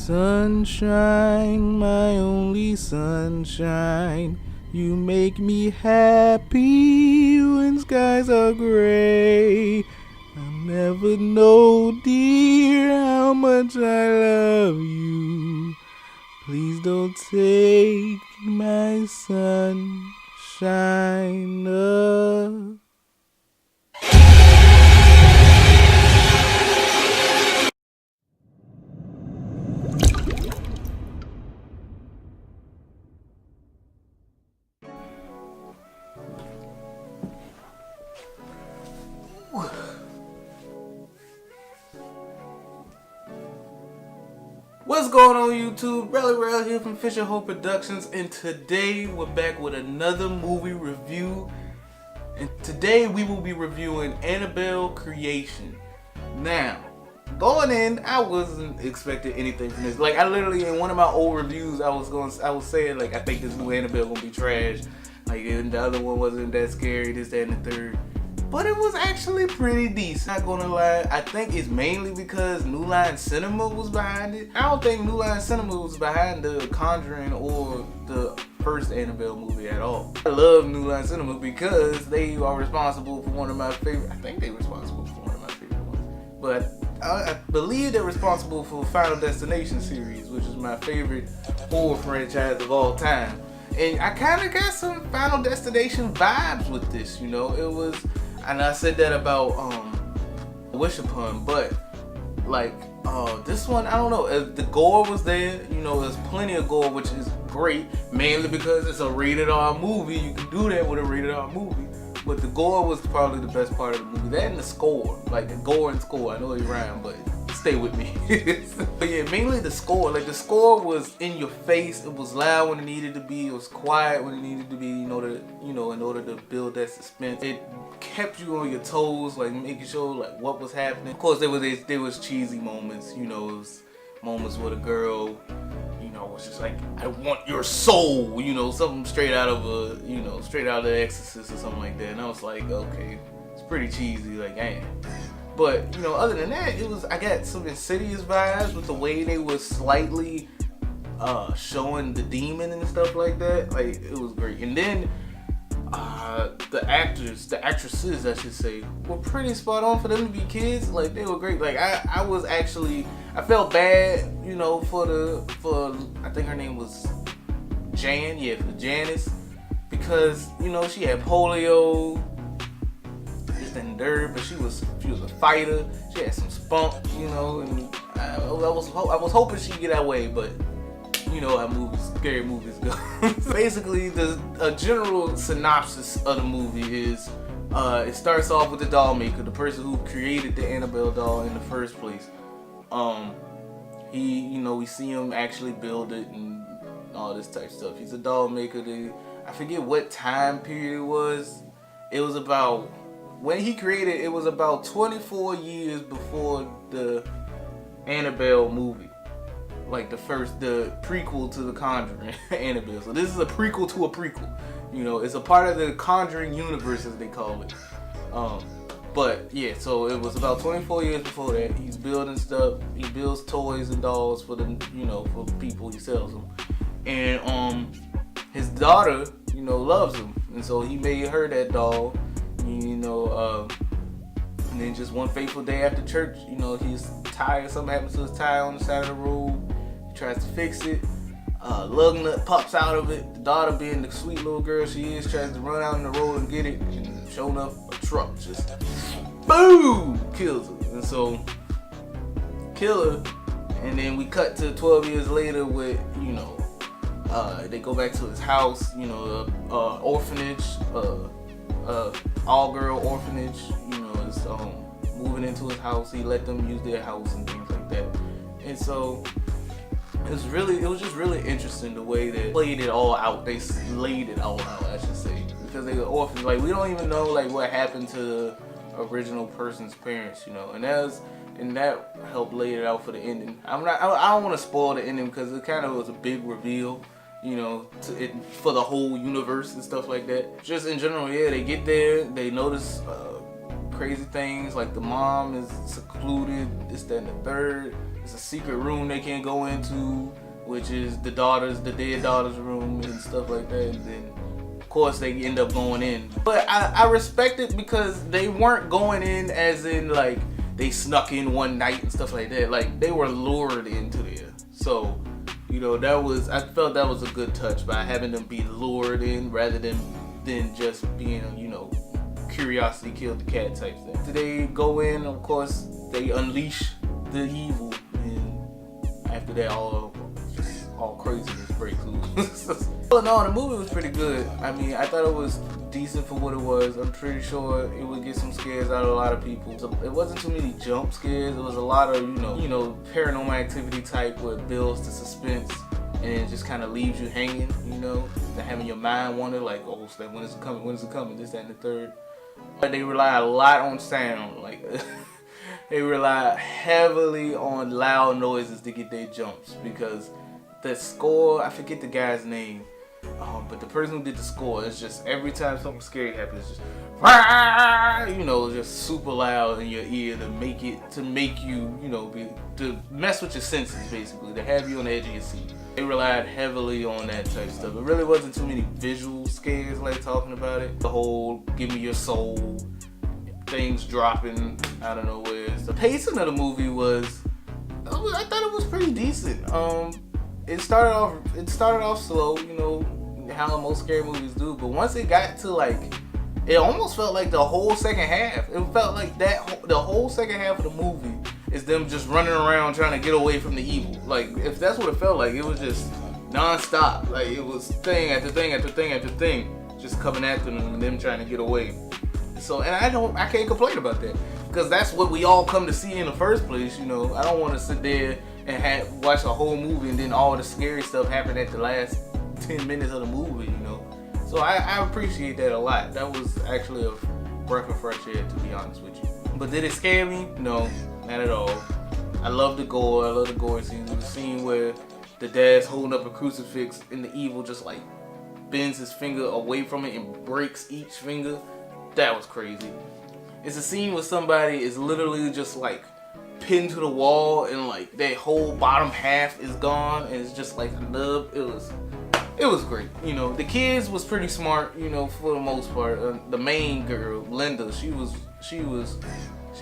Sunshine, my only sunshine, you make me happy when skies are gray. I'll never know, dear, how much I love you. Please don't take my sunshine away. What's going on YouTube? Relly Rail here from Fisher Hope Productions, and today we're back with another movie review. And today we will be reviewing Annabelle Creation. Now, going in, I wasn't expecting anything from this. Like, I literally, in one of my old reviews, I was saying, like, I think this new Annabelle gonna be trash. Like, and the other one wasn't that scary, this, that, and the third. But it was actually pretty decent. Not gonna lie, I think it's mainly because New Line Cinema was behind it. I don't think New Line Cinema was behind The Conjuring or the first Annabelle movie at all. I love New Line Cinema because they are responsible for one of my favorite, I think they're responsible for one of my favorite ones. But I believe they're responsible for Final Destination series, which is my favorite horror franchise of all time. And I kind of got some Final Destination vibes with this, you know. It was, and I said that about Wish Upon, but like this one, I don't know. The gore was there, you know. There's plenty of gore, which is great, mainly because it's a rated R movie. You can do that with a rated R movie. But the gore was probably the best part of the movie. That and the score, like the gore and score. I know it rhyme, but stay with me. But yeah, mainly the score. Like the score was in your face. It was loud when it needed to be. It was quiet when it needed to be. In order to build that suspense. It kept you on your toes, like making sure like what was happening. Of course, there was cheesy moments. You know, it was moments where the girl, you know, was just like, I want your soul. You know, something straight out of The Exorcist or something like that. And I was like, okay, it's pretty cheesy. Like, damn. But, you know, other than that, I got some Insidious vibes with the way they were slightly showing the demon and stuff like that. Like, it was great. And then the actresses, I should say, were pretty spot on for them to be kids. Like, they were great. Like, I felt bad, you know, for I think her name was Jan, yeah, for Janice, because, you know, she had polio, and dirt, but she was a fighter. She had some spunk, you know, and I was hoping she'd get that way, but you know how scary movies go. Basically, a general synopsis of the movie is it starts off with the doll maker, the person who created the Annabelle doll in the first place. We see him actually build it and all this type of stuff. He's a doll maker. I forget what time period it was. It was about, when he created it was about 24 years before the Annabelle movie. Like the prequel to The Conjuring, Annabelle. So this is a prequel to a prequel. You know, it's a part of the Conjuring universe, as they call it. But yeah, so it was about 24 years before that. He's building stuff. He builds toys and dolls for for people. He sells them. And his daughter, you know, loves him. And so he made her that doll. And then just one fateful day after church, you know, his tire, something happens to his tire on the side of the road. He tries to fix it. Lug nut pops out of it. The daughter, being the sweet little girl she is, tries to run out in the road and get it. And sure enough, a truck just boom kills her. And so kill her. And then we cut to 12 years later with, you know, they go back to his house, you know, orphanage, all-girl orphanage, you know, is moving into his house. He let them use their house and things like that. And so it was just really interesting the way they played it all out. They laid it all out, I should say, because they were orphans. Like, we don't even know like what happened to the original person's parents, you know, and that helped lay it out for the ending. I don't want to spoil the ending because it kind of was a big reveal, you know, for the whole universe and stuff like that. Just in general, yeah, they get there, they notice crazy things, like the mom is secluded, this, that, and the third. It's a secret room they can't go into, which is the dead daughter's room and stuff like that. And then, of course, they end up going in. But I respect it because they weren't going in as in like they snuck in one night and stuff like that. Like they were lured into there. So, you know, I felt that was a good touch by having them be lured in rather than just being, you know, curiosity killed the cat type thing. So they go in, of course, they unleash the evil, and after that, all craziness breaks loose. All in all, the movie was pretty good. I mean, I thought it was decent for what it was. I'm pretty sure it would get some scares out of a lot of people. So it wasn't too many jump scares. It was a lot of, you know, paranormal activity type where it builds to suspense and it just kind of leaves you hanging, you know, and having your mind wonder like, oh, snap, when is it coming, this, that, and the third. But they rely a lot on sound, like they rely heavily on loud noises to get their jumps, because the score, I forget the guy's name, but the person who did the score, it's just every time something scary happens, it's just, you know, just super loud in your ear to make you, you know, to mess with your senses, basically, to have you on the edge of your seat. They relied heavily on that type of stuff. It really wasn't too many visual scares like talking about it. The whole give me your soul, things dropping out of nowhere. The pacing of the movie I thought it was pretty decent. It started off slow, you know, how most scary movies do. But once it got to like, it almost felt like the whole second half. It felt like the whole second half of the movie is them just running around trying to get away from the evil. Like, if that's what it felt like, it was just non-stop. Like, it was thing after thing after thing after thing just coming after them and them trying to get away. So, and I can't complain about that, because that's what we all come to see in the first place, you know. I don't want to sit there and watch a whole movie and then all the scary stuff happen at the last 10 minutes of the movie, you know. So I appreciate that a lot. That was actually a breath of fresh air, to be honest with you. But did it scare me? No, not at all. I love the gore. I love the gore scenes. The scene where the dad's holding up a crucifix and the evil just like bends his finger away from it and breaks each finger. That was crazy. It's a scene where somebody is literally just like pinned to the wall and like their whole bottom half is gone and it's just like a nub. It was great. You know, the kids was pretty smart, you know, for the most part. The main girl, Linda, she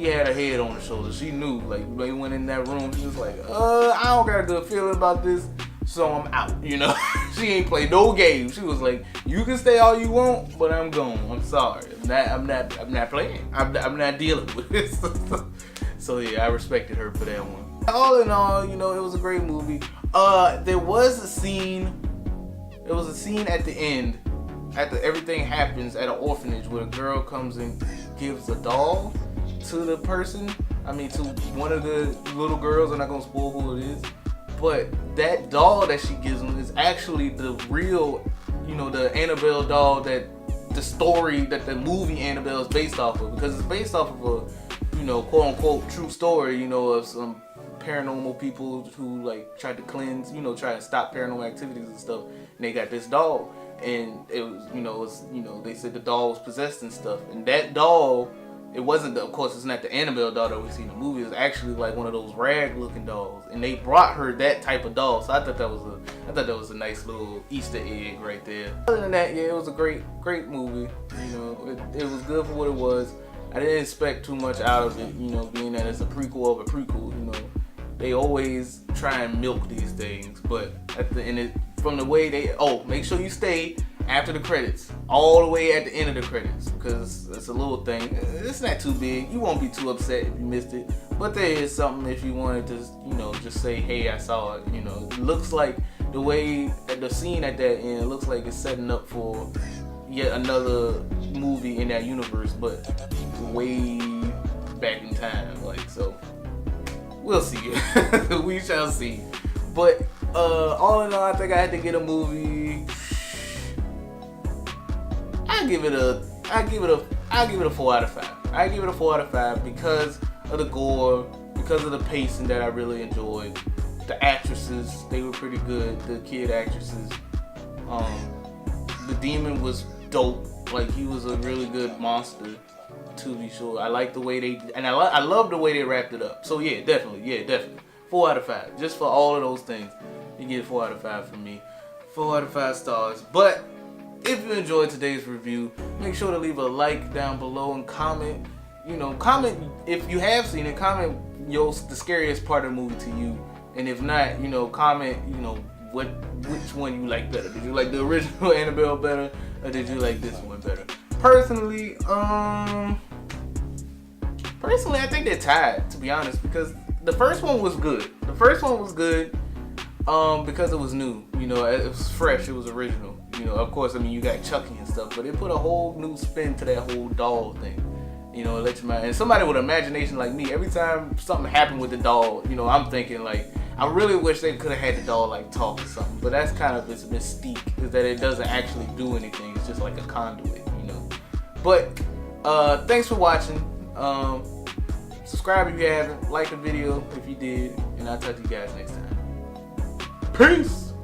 had her head on her shoulders. She knew, like, they went in that room, she was like, I don't got a good feeling about this, so I'm out, you know. She ain't played no games. She was like, you can stay all you want, but I'm gone. I'm sorry. I'm not playing. I'm not dealing with this. So yeah, I respected her for that one. All in all, you know, it was a great movie. There was a scene at the end, after everything happens at an orphanage, where a girl comes and gives a doll to the person. I mean, to one of the little girls. I'm not gonna spoil who it is, but that doll that she gives them is actually the real, you know, the Annabelle doll that the story that the movie Annabelle is based off of, because it's based off of a, you know, quote unquote true story, you know, of some paranormal people who like tried to cleanse, you know, try to stop paranormal activities and stuff. And they got this doll, and it was, they said the doll was possessed and stuff. And that doll, it wasn't, of course, it's not the Annabelle doll that we see in the movie. It's actually like one of those rag-looking dolls, and they brought her that type of doll. So I thought that was a nice little Easter egg right there. Other than that, yeah, it was a great movie. You know, it was good for what it was. I didn't expect too much out of it, you know, being that it's a prequel of a prequel. You know, they always try and milk these things, but at the end, from the way make sure you stay after the credits, all the way at the end of the credits, because it's a little thing. It's not too big. You won't be too upset if you missed it, but there is something if you wanted to, you know, just say, hey, I saw it. You know, it looks like the way at the scene at that end, it looks like it's setting up for yet another movie in that universe, but way back in time. Like, so we'll see. We shall see. But all in all, I think I had to get a movie. I give it a 4 out of 5. I give it a 4 out of 5 because of the gore, because of the pacing that I really enjoyed. The actresses, they were pretty good. The kid actresses. The demon was dope. Like, he was a really good monster, to be sure. I like the way I love the way they wrapped it up. So yeah, definitely. 4 out of 5. Just for all of those things, you get 4 out of 5 from me. 4 out of 5 stars. But if you enjoyed today's review, make sure to leave a like down below and comment. You know, comment if you have seen it. Comment the scariest part of the movie to you, and if not, you know, comment, you know, which one you like better. Did you like the original Annabelle better, or did you like this one better? Personally, I think they're tied, to be honest, because the first one was good. Because it was new. You know, it was fresh. It was original. You know, of course, I mean, you got Chucky and stuff, but it put a whole new spin to that whole doll thing. You know, let your mind. And somebody with imagination like me, every time something happened with the doll, you know, I'm thinking like, I really wish they could have had the doll like talk or something. But that's kind of its mystique, is that it doesn't actually do anything. It's just like a conduit, you know. But thanks for watching. Subscribe if you haven't. Like the video if you did. And I'll talk to you guys next time. Peace.